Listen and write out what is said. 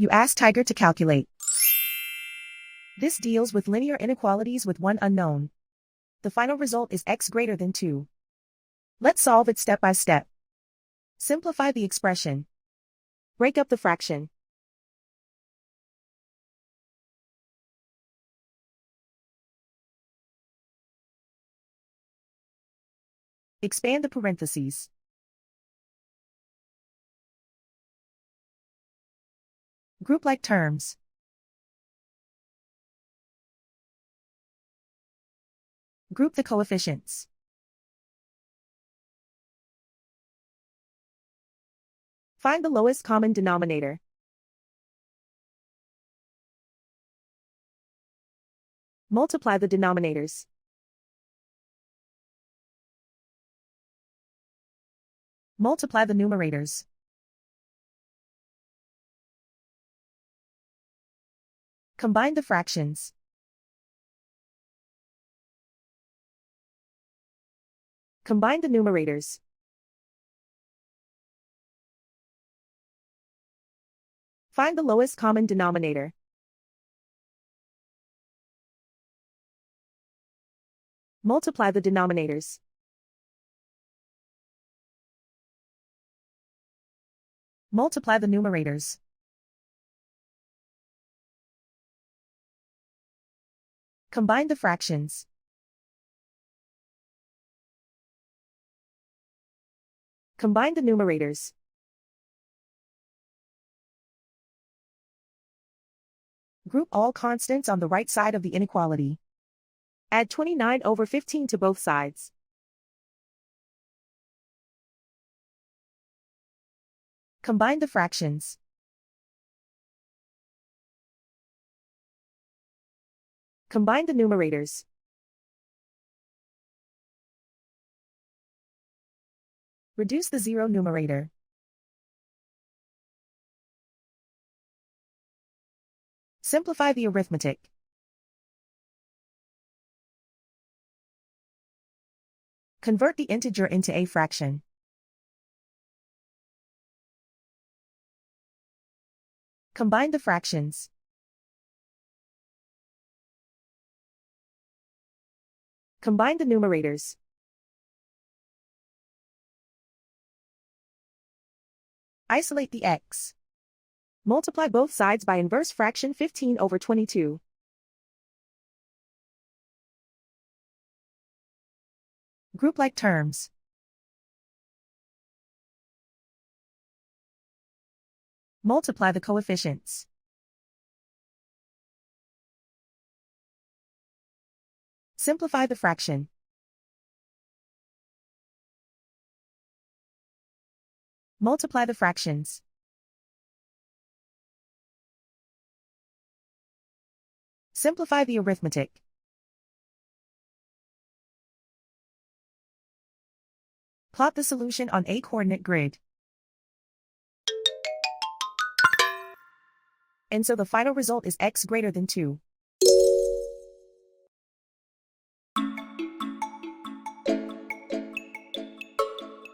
You ask Tiger to calculate. This deals with linear inequalities with one unknown. The final result is x greater than 2. Let's solve it step by step. Simplify the expression. Break up the fraction. Expand the parentheses. Group like terms. Group the coefficients. Find the lowest common denominator. Multiply the denominators. Multiply the numerators. Combine the fractions. Combine the numerators. Find the lowest common denominator. Multiply the denominators. Multiply the numerators. Combine the fractions. Combine the numerators. Group all constants on the right side of the inequality. Add 29/15 to both sides. Combine the fractions. Combine the numerators. Reduce the zero numerator. Simplify the arithmetic. Convert the integer into a fraction. Combine the fractions. Combine the numerators. Isolate the x. Multiply both sides by inverse fraction 15/22. Group like terms. Multiply the coefficients. Simplify the fraction. Multiply the fractions. Simplify the arithmetic. Plot the solution on a coordinate grid. And so the final result is x greater than 2.